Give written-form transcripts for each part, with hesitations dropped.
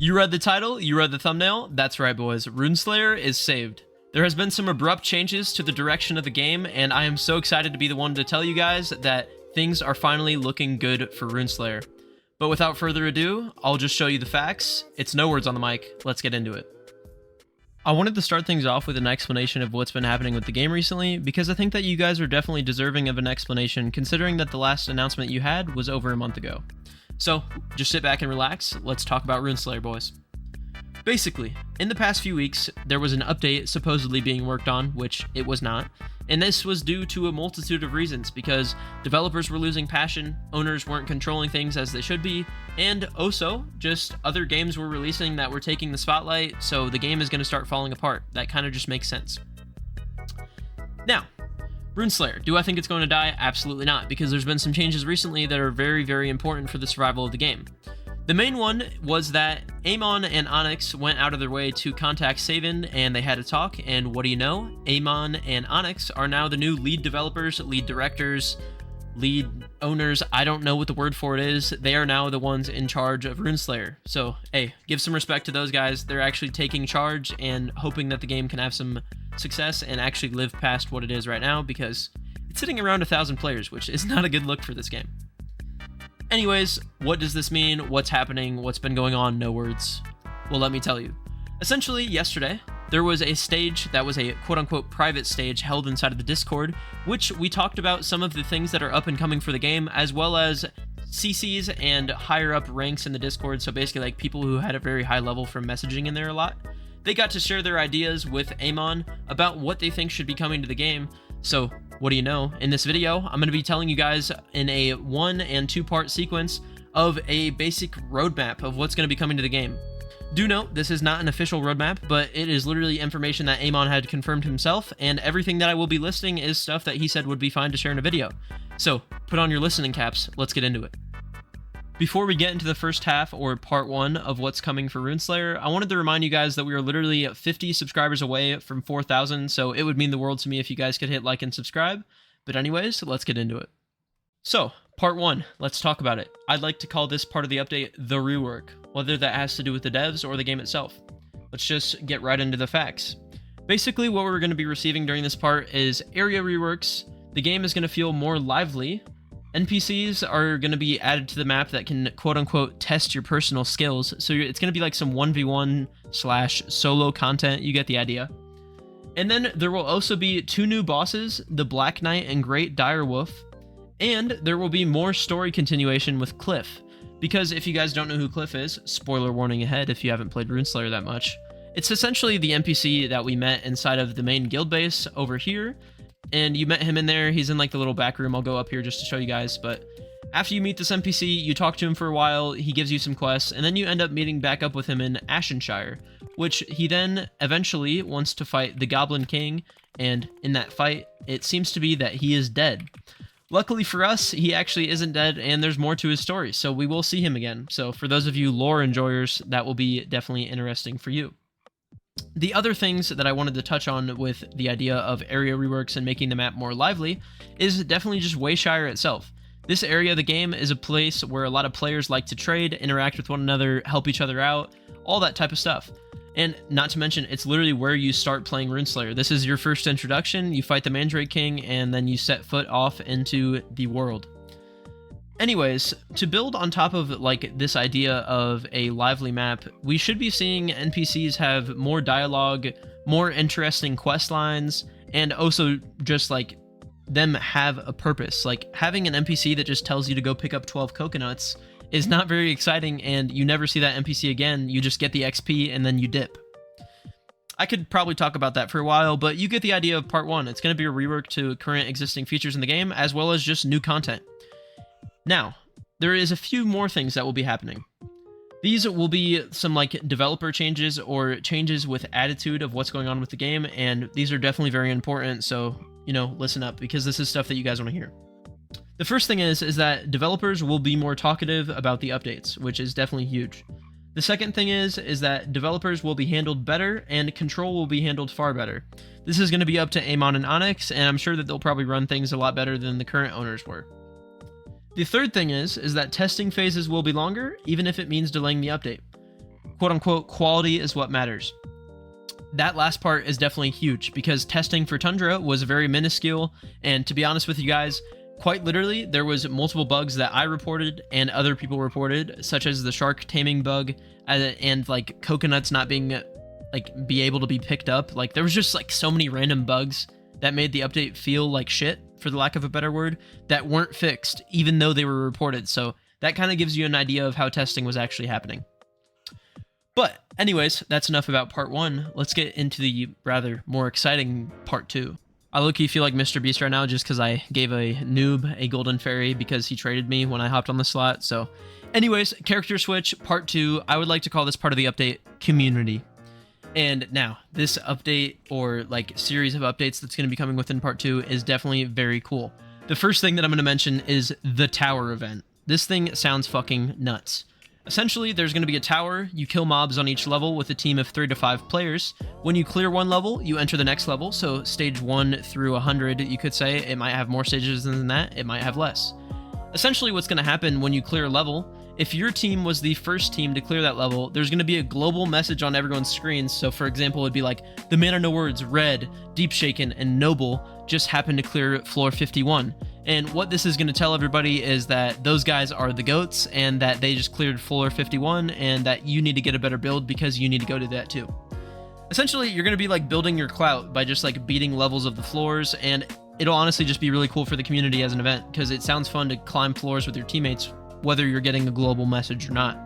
You read the title, you read the thumbnail. That's right, boys. Rune Slayer is saved. There has been some abrupt changes to the direction of the game, and I am so excited to be the one to tell you guys that things are finally looking good for Rune Slayer. But without further ado, I'll just show you the facts. It's no words on the mic. Let's get into it. I wanted to start things off with an explanation of what's been happening with the game recently, because I think that you guys are definitely deserving of an explanation, considering that the last announcement you had was over a month ago. So, just sit back and relax. Let's talk about Rune Slayer, boys. Basically, in the past few weeks, there was an update supposedly being worked on, which it was not, and this was due to a multitude of reasons, because developers were losing passion, owners weren't controlling things as they should be, and also, just other games were releasing that were taking the spotlight, so the game is going to start falling apart. That kind of just makes sense. Now, Rune Slayer, do I think it's going to die? Absolutely not, because there's been some changes recently that are very, very important for the survival of the game. The main one was that Amon and Onyx went out of their way to contact Savin, and they had a talk, and what do you know? Amon and Onyx are now the new lead developers, lead directors, lead owners. I don't know what the word for it is. They are now the ones in charge of Rune Slayer. So, hey, give some respect to those guys. They're actually taking charge and hoping that the game can have some success and actually live past what it is right now, because it's sitting around 1,000 players, which is not a good look for this game. Anyways, what does this mean? What's happening? What's been going on? No words. Well, let me tell you. Essentially, yesterday, there was a stage that was a quote-unquote private stage held inside of the Discord, which we talked about some of the things that are up and coming for the game, as well as CCs and higher up ranks in the Discord, so basically like people who had a very high level from messaging in there a lot. They got to share their ideas with Amon about what they think should be coming to the game. So, what do you know? In this video, I'm going to be telling you guys in a 1- and 2-part sequence of a basic roadmap of what's going to be coming to the game. Do note, this is not an official roadmap, but it is literally information that Amon had confirmed himself, and everything that I will be listing is stuff that he said would be fine to share in a video. So, put on your listening caps, let's get into it. Before we get into the first half, or part 1, of what's coming for Rune Slayer, I wanted to remind you guys that we are literally 50 subscribers away from 4,000, so it would mean the world to me if you guys could hit like and subscribe. But anyways, let's get into it. So, part 1, let's talk about it. I'd like to call this part of the update the rework, whether that has to do with the devs or the game itself. Let's just get right into the facts. Basically, what we're going to be receiving during this part is area reworks. The game is going to feel more lively. NPCs are going to be added to the map that can quote-unquote test your personal skills, so it's going to be like some 1v1/solo content, you get the idea. And then there will also be 2 new bosses, the Black Knight and Great Direwolf, and there will be more story continuation with Cliff, because if you guys don't know who Cliff is, spoiler warning ahead if you haven't played Rune Slayer that much, it's essentially the NPC that we met inside of the main guild base over here. And you met him in there. He's in like the little back room. I'll go up here just to show you guys. But after you meet this NPC, you talk to him for a while. He gives you some quests, and then you end up meeting back up with him in Ashenshire, which he then eventually wants to fight the Goblin King. And in that fight, it seems to be that he is dead. Luckily for us, he actually isn't dead, and there's more to his story, so we will see him again. So for those of you lore enjoyers, that will be definitely interesting for you. The other things that I wanted to touch on with the idea of area reworks and making the map more lively is definitely just Wayshire itself. This area of the game is a place where a lot of players like to trade, interact with one another, help each other out, all that type of stuff. And not to mention, it's literally where you start playing Rune Slayer. This is your first introduction, you fight the Mandrake King, and then you set foot off into the world. Anyways, to build on top of like this idea of a lively map, we should be seeing NPCs have more dialogue, more interesting quest lines, and also just like them have a purpose. Like having an NPC that just tells you to go pick up 12 coconuts is not very exciting, and you never see that NPC again. You just get the XP and then you dip. I could probably talk about that for a while, but you get the idea of part 1. It's going to be a rework to current existing features in the game, as well as just new content. Now, there is a few more things that will be happening. These will be some like developer changes or changes with attitude of what's going on with the game, and these are definitely very important, so, you know, listen up, because this is stuff that you guys want to hear. The first thing is that developers will be more talkative about the updates, which is definitely huge. The second thing is that developers will be handled better, and control will be handled far better. This is going to be up to Amon and Onyx, and I'm sure that they'll probably run things a lot better than the current owners were. The third thing is that testing phases will be longer, even if it means delaying the update. quote unquote quality is what matters. That last part is definitely huge because testing for Tundra was very minuscule, and to be honest with you guys, quite literally, there was multiple bugs that I reported and other people reported, such as the shark taming bug and like coconuts not being be able to be picked up. Like there was just like so many random bugs that made the update feel like shit, for the lack of a better word, that weren't fixed even though they were reported. So that kind of gives you an idea of how testing was actually happening. But anyways, that's enough about part 1. Let's get into the rather more exciting part 2. I low-key feel like Mr. Beast right now just because I gave a noob a golden fairy because he traded me when I hopped on the slot. So anyways, character switch, part 2. I would like to call this part of the update community. And now, this update or like series of updates that's going to be coming within part 2 is definitely very cool. The first thing that I'm going to mention is the tower event. This thing sounds fucking nuts. Essentially, there's going to be a tower. You kill mobs on each level with a team of 3 to 5 players. When you clear one level, you enter the next level. So stage 1 through 100, you could say. It might have more stages than that. It might have less. Essentially, what's going to happen when you clear a level, if your team was the first team to clear that level, there's going to be a global message on everyone's screens. So for example, it'd be like, the man of no words, Red, Deep Shaken, and Noble just happened to clear floor 51. And what this is going to tell everybody is that those guys are the GOATs and that they just cleared floor 51 and that you need to get a better build because you need to go to that too. Essentially, you're going to be like building your clout by just like beating levels of the floors, and it'll honestly just be really cool for the community as an event because it sounds fun to climb floors with your teammates, whether you're getting a global message or not.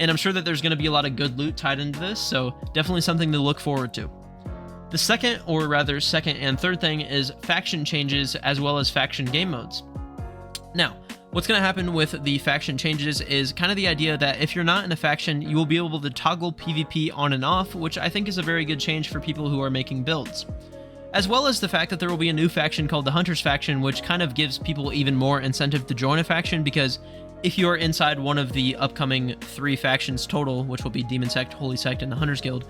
And I'm sure that there's going to be a lot of good loot tied into this, so definitely something to look forward to. The second and third thing is faction changes as well as faction game modes. Now, what's going to happen with the faction changes is kind of the idea that if you're not in a faction, you will be able to toggle PvP on and off, which I think is a very good change for people who are making builds. As well as the fact that there will be a new faction called the Hunters faction, which kind of gives people even more incentive to join a faction, because if you are inside one of the upcoming 3 factions total, which will be Demon Sect, Holy Sect, and the Hunters Guild,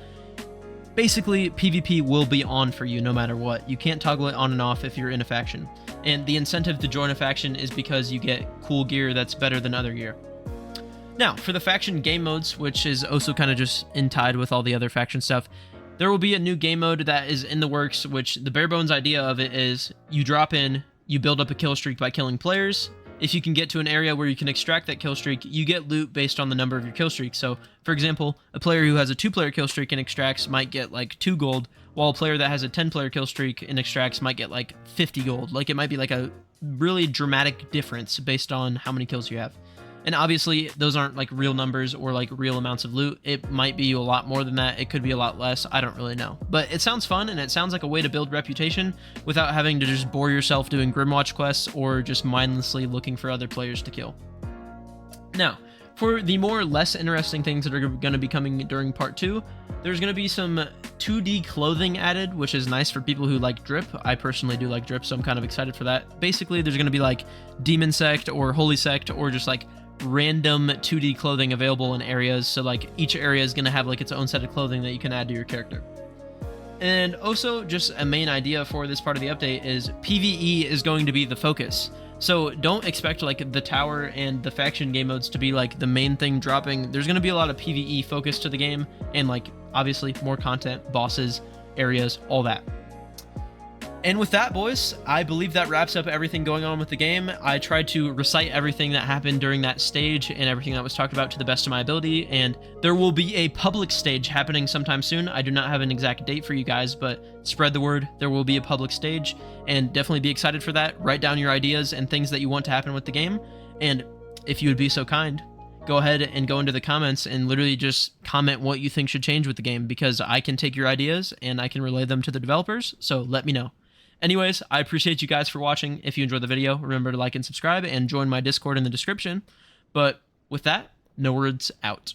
basically PvP will be on for you no matter what. You can't toggle it on and off if you're in a faction. And the incentive to join a faction is because you get cool gear that's better than other gear. Now, for the faction game modes, which is also kind of just in tied with all the other faction stuff, there will be a new game mode that is in the works, which the bare bones idea of it is you drop in, you build up a kill streak by killing players. If you can get to an area where you can extract that kill streak, you get loot based on the number of your kill streaks. So, for example, a player who has a 2-player kill streak and extracts might get like 2 gold, while a player that has a 10-player kill streak and extracts might get like 50 gold. Like it might be like a really dramatic difference based on how many kills you have. And obviously, those aren't like real numbers or like real amounts of loot. It might be a lot more than that. It could be a lot less. I don't really know. But it sounds fun, and it sounds like a way to build reputation without having to just bore yourself doing Grimwatch quests or just mindlessly looking for other players to kill. Now, for the more or less interesting things that are going to be coming during part 2, there's going to be some 2D clothing added, which is nice for people who like drip. I personally do like drip, so I'm kind of excited for that. Basically, there's going to be like Demon Sect or Holy Sect or just like random 2D clothing available in areas, so like each area is going to have like its own set of clothing that you can add to your character. And also, just a main idea for this part of the update is PvE is going to be the focus. So don't expect like the tower and the faction game modes to be like the main thing dropping. There's going to be a lot of PvE focus to the game, and like obviously more content, bosses, areas, all that. And with that, boys, I believe that wraps up everything going on with the game. I tried to recite everything that happened during that stage and everything that was talked about to the best of my ability, and there will be a public stage happening sometime soon. I do not have an exact date for you guys, but spread the word. There will be a public stage, and definitely be excited for that. Write down your ideas and things that you want to happen with the game, and if you would be so kind, go ahead and go into the comments and literally just comment what you think should change with the game, because I can take your ideas and I can relay them to the developers, so let me know. Anyways, I appreciate you guys for watching. If you enjoyed the video, remember to like and subscribe and join my Discord in the description. But with that, no words out.